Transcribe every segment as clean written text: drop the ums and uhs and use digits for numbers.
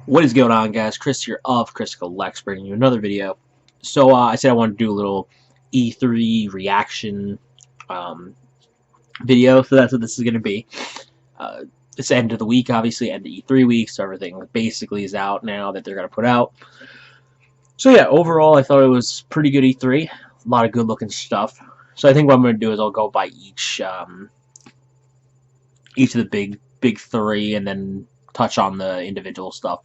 What is going on, guys? Chris here of Chris Collects, bringing you another video. So I said I wanted to do a little E3 reaction video, so that's what this is going to be. It's the end of the week, obviously, end of E3 week, so everything basically is out now that they're going to put out. So yeah, overall, I thought it was pretty good E3. A lot of good-looking stuff. So I think what I'm going to do is I'll go by each of the big three, and then touch on the individual stuff.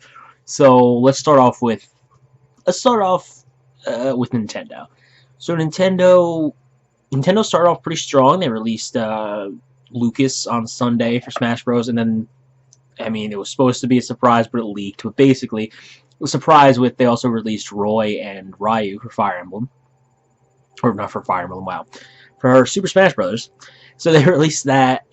So let's start off with Nintendo. So Nintendo started off pretty strong. They released Lucas on Sunday for Smash Bros. And then, I mean, it was supposed to be a surprise, but it leaked. But basically, the surprise with they also released Roy and Ryu for Fire Emblem, or not for Fire Emblem, wow, for Super Smash Bros. So they released that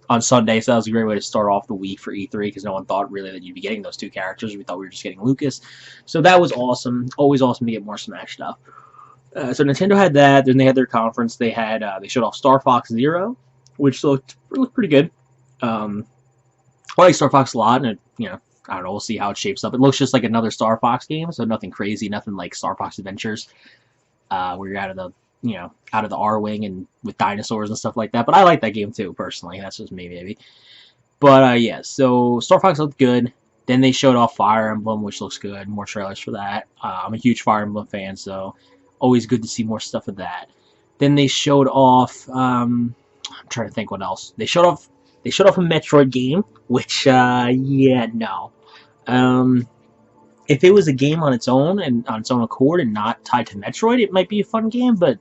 on Sunday, so that was a great way to start off the week for E3 because no one thought really that you'd be getting those two characters. We thought we were just getting Lucas. So that was awesome. Always awesome to get more Smash stuff. So Nintendo had that. Then they had their conference. They had they showed off Star Fox Zero, which looked pretty good. I like Star Fox a lot, and I don't know. We'll see how it shapes up. It looks just like another Star Fox game, so nothing crazy, nothing like Star Fox Adventures, where you're out of the R-Wing and with dinosaurs and stuff like that. But I like that game too, personally. That's just me, maybe. But yeah, so Star Fox looked good. Then they showed off Fire Emblem, which looks good. More trailers for that. I'm a huge Fire Emblem fan, so always good to see more stuff of that. Then they showed off. I'm trying to think what else. They showed off a Metroid game, which yeah, no. If it was a game on its own and on its own accord and not tied to Metroid, it might be a fun game, but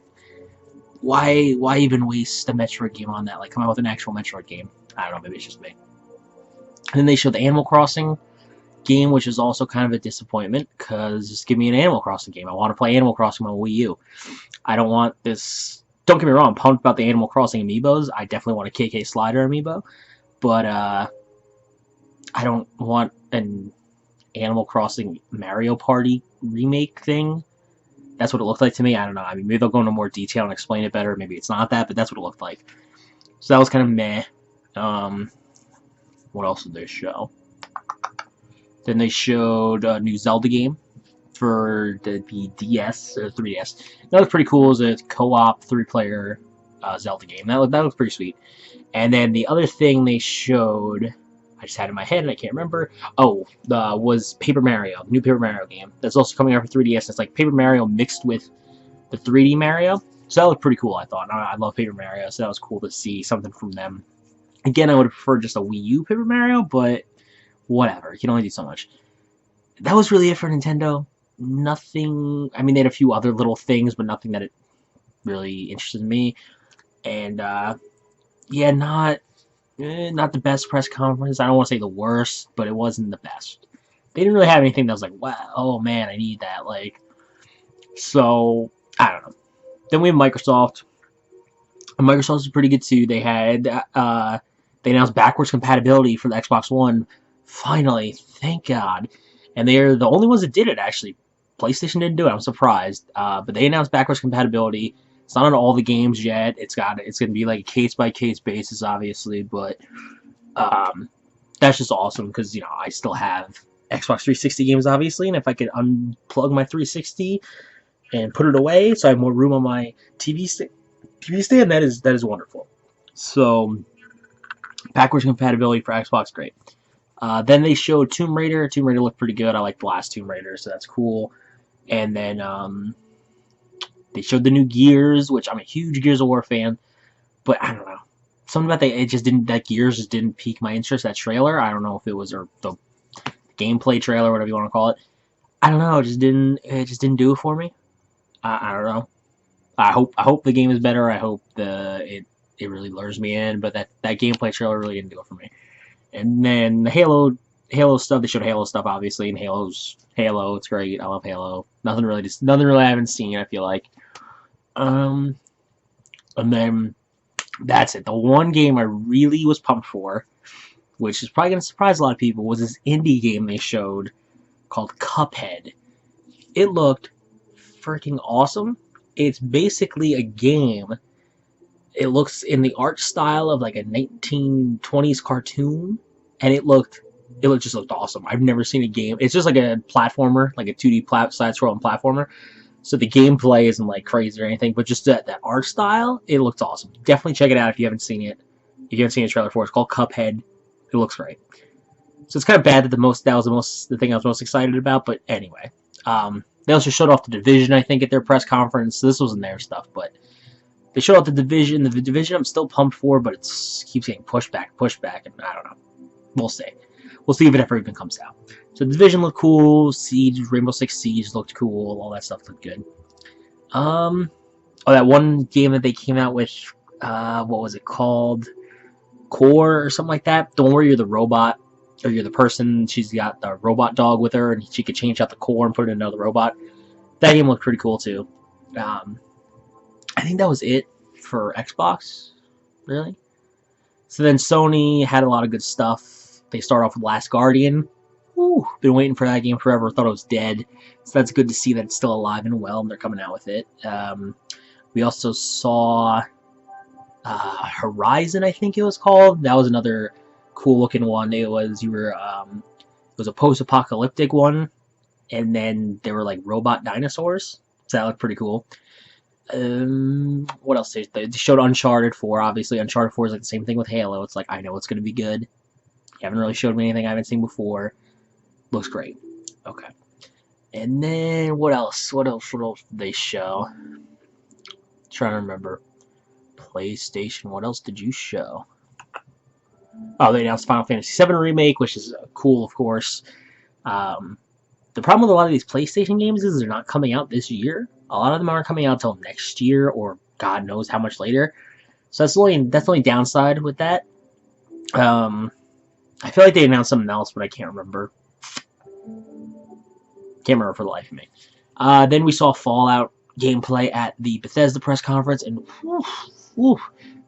why even waste a Metroid game on that? Like, come out with an actual Metroid game. I don't know, maybe it's just me. And then they showed the Animal Crossing game, which is also kind of a disappointment, because just give me an Animal Crossing game. I want to play Animal Crossing on Wii U. I don't want this... Don't get me wrong, I'm pumped about the Animal Crossing amiibos. I definitely want a KK Slider amiibo, but I don't want an Animal Crossing Mario Party remake thing. That's what it looked like to me. I don't know. I mean, maybe they'll go into more detail and explain it better. Maybe it's not that, but that's what it looked like. So that was kind of meh. What else did they show? Then they showed a new Zelda game for the DS or 3DS. That was pretty cool. It was a co-op 3-player Zelda game. That looked pretty sweet. And then the other thing they showed, I just had it in my head and I can't remember. Oh, was Paper Mario, the new Paper Mario game. That's also coming out for 3DS. It's like Paper Mario mixed with the 3D Mario. So that looked pretty cool, I thought. I love Paper Mario, so that was cool to see something from them. Again, I would have preferred just a Wii U Paper Mario, but whatever. You can only do so much. That was really it for Nintendo. Nothing... I mean, they had a few other little things, but nothing that it really interested me. And, yeah, not the best press conference. I don't want to say the worst, but it wasn't the best. They didn't really have anything that was like, wow, oh man, I need that. Like, so, I don't know. Then we have Microsoft. And Microsoft is pretty good too. They had, they announced backwards compatibility for the Xbox One. Finally, thank God. And they're the only ones that did it, actually. PlayStation didn't do it. I'm surprised. But they announced backwards compatibility. It's not on all the games yet. It's going to be like a case-by-case basis, obviously, but that's just awesome because, I still have Xbox 360 games, obviously, and if I could unplug my 360 and put it away so I have more room on my TV stand, that is wonderful. So, backwards compatibility for Xbox, great. Then they showed Tomb Raider. Tomb Raider looked pretty good. I like the last Tomb Raider, so that's cool. And then, they showed the new Gears, which I'm a huge Gears of War fan, but I don't know. Something about that Gears just didn't pique my interest, that trailer. I don't know if it was the gameplay trailer, whatever you want to call it. I don't know, it just didn't do it for me. I don't know. I hope the game is better. I hope it really lures me in, but that gameplay trailer really didn't do it for me. And then the Halo stuff, they showed Halo stuff, obviously, and Halo, it's great. I love Halo. Nothing really I haven't seen, I feel like. And then that's it. The one game I really was pumped for, which is probably going to surprise a lot of people, was this indie game they showed called Cuphead. It looked freaking awesome. It's basically a game. It looks in the art style of like a 1920s cartoon, and it looked just looked awesome. I've never seen a game. It's just like a platformer, like a 2D side-scrolling platformer. So the gameplay isn't like crazy or anything, but just that art style, it looks awesome. Definitely check it out if you haven't seen it. If you haven't seen a trailer for it, it's called Cuphead. It looks great. So it's kind of bad that that was the thing I was most excited about, but anyway. They also showed off the Division, I think, at their press conference. This wasn't their stuff, but they showed off the Division. The Division I'm still pumped for, but it keeps getting pushed back, and I don't know. We'll see. We'll see if it ever even comes out. So the Division looked cool. Siege, Rainbow Six Siege looked cool. All that stuff looked good. Oh, that one game that they came out with, what was it called? Core or something like that. The one where you're the robot, or you're the person. She's got the robot dog with her, and she could change out the core and put it in another robot. That game looked pretty cool too. I think that was it for Xbox, really. So then Sony had a lot of good stuff. They start off with Last Guardian. Woo, been waiting for that game forever. Thought it was dead. So that's good to see that it's still alive and well, and they're coming out with it. We also saw Horizon, I think it was called. That was another cool looking one. It was it was a post-apocalyptic one, and then there were like robot dinosaurs. So that looked pretty cool. What else? They showed Uncharted 4. Obviously, Uncharted 4 is like the same thing with Halo. It's like, I know it's going to be good. You haven't really showed me anything I haven't seen before. Looks great. Okay. And then, what else? What else did they show? Trying to remember. PlayStation, what else did you show? Oh, they announced Final Fantasy VII Remake, which is cool, of course. The problem with a lot of these PlayStation games is they're not coming out this year. A lot of them aren't coming out until next year, or God knows how much later. So that's the only downside with that. I feel like they announced something else, but I can't remember. Can't remember for the life of me. Then we saw Fallout gameplay at the Bethesda press conference, and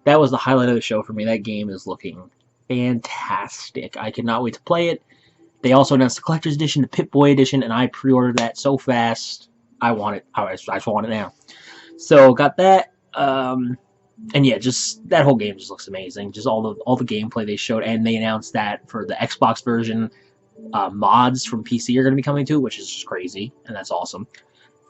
that was the highlight of the show for me. That game is looking fantastic. I cannot wait to play it. They also announced the Collector's Edition, the Pip-Boy Edition, and I pre-ordered that so fast. I want it. I just want it now. So got that. And yeah, just that whole game just looks amazing. Just all the gameplay they showed, and they announced that for the Xbox version, mods from PC are going to be coming too, which is just crazy, and that's awesome.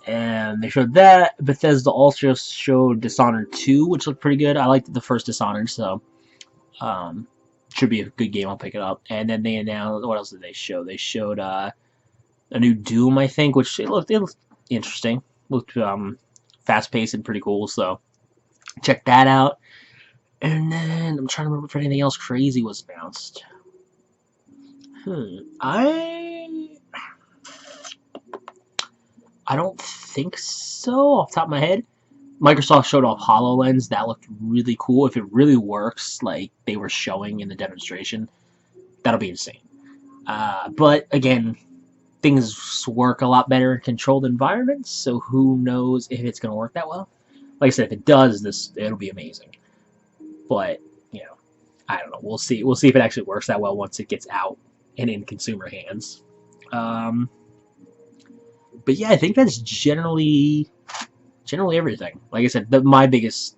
And they showed that. Bethesda also showed Dishonored 2, which looked pretty good. I liked the first Dishonored, so should be a good game. I'll pick it up. And then they announced, what else did they show? They showed a new Doom, I think, which it looked interesting. Looked fast-paced and pretty cool, so check that out. And then I'm trying to remember if anything else crazy was announced. I don't think so, off the top of my head. Microsoft showed off HoloLens. That looked really cool. If it really works like they were showing in the demonstration, that'll be insane. But again, things work a lot better in controlled environments, so who knows if it's going to work that well. Like I said, if it does, it'll be amazing. But, I don't know. We'll see. We'll see if it actually works that well once it gets out and in consumer hands. But yeah, I think that's generally everything. Like I said, my biggest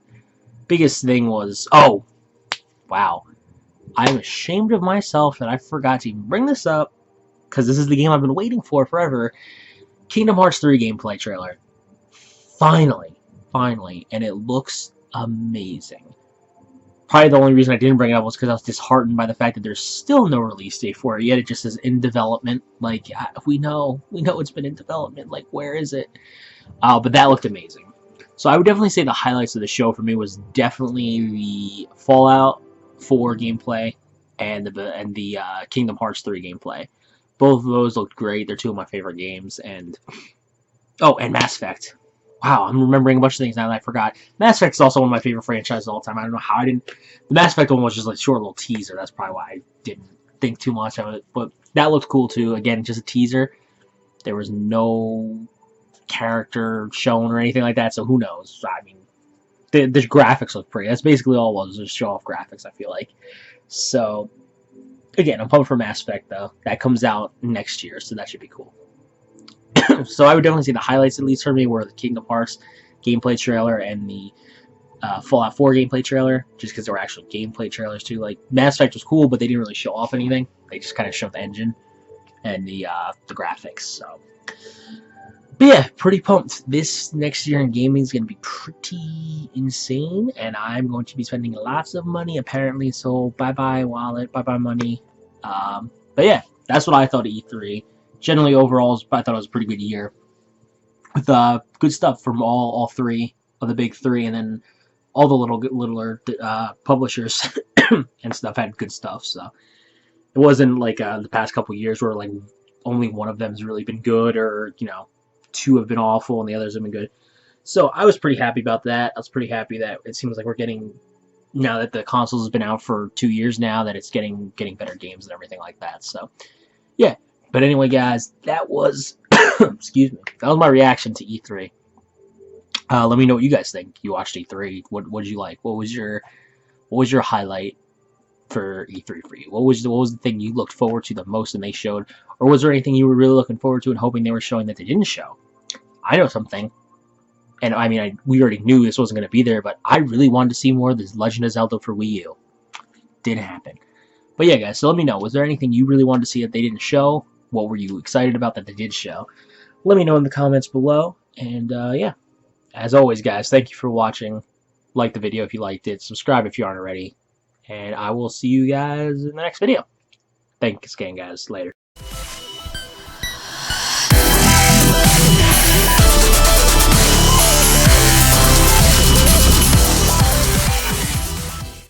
thing was, oh, wow. I'm ashamed of myself that I forgot to even bring this up, because this is the game I've been waiting for forever. Kingdom Hearts 3 gameplay trailer. Finally, and it looks amazing. Probably the only reason I didn't bring it up was because I was disheartened by the fact that there's still no release date for it yet. It just says in development. Like, we know it's been in development. Like, where is it? But that looked amazing. So I would definitely say the highlights of the show for me was definitely the Fallout 4 gameplay and the Kingdom Hearts 3 gameplay. Both of those looked great. They're two of my favorite games. And Mass Effect. Wow, I'm remembering a bunch of things now that I forgot. Mass Effect is also one of my favorite franchises of all time. I don't know how I didn't... The Mass Effect one was just like a short little teaser. That's probably why I didn't think too much of it. But that looked cool too. Again, just a teaser. There was no character shown or anything like that, so who knows? I mean, the graphics look pretty. That's basically all it was just show off graphics, I feel like. So, again, I'm pumped for Mass Effect, though. That comes out next year, so that should be cool. So I would definitely say the highlights, at least for me, were the Kingdom Hearts gameplay trailer and the Fallout 4 gameplay trailer, just because there were actual gameplay trailers too. Like Mass Effect was cool, but they didn't really show off anything. They just kind of showed the engine and the graphics. So, but yeah, pretty pumped. This next year in gaming is going to be pretty insane, and I'm going to be spending lots of money apparently. So bye bye wallet, bye bye money. But yeah, that's what I thought of E3. Generally, overall, I thought it was a pretty good year with good stuff from all three of the big three, and then all the littler publishers and stuff had good stuff. So it wasn't like the past couple years where like only one of them has really been good, or two have been awful and the others have been good. So I was pretty happy about that. I was pretty happy that it seems like we're getting, now that the consoles has been out for 2 years now, that it's getting better games and everything like that. So yeah. But anyway, guys, that was excuse me, that was my reaction to E3. Let me know what you guys think. You watched E3. What did you like? What was your highlight for E3 for you? What was the thing you looked forward to the most and they showed? Or was there anything you were really looking forward to and hoping they were showing that they didn't show? I know something. And I mean, we already knew this wasn't going to be there, but I really wanted to see more of this Legend of Zelda for Wii U. Didn't happen. But yeah, guys, so let me know. Was there anything you really wanted to see that they didn't show? What were you excited about that they did show? Let me know in the comments below. And yeah, as always, guys, thank you for watching. Like the video if you liked it. Subscribe if you aren't already. And I will see you guys in the next video. Thanks again, guys. Later.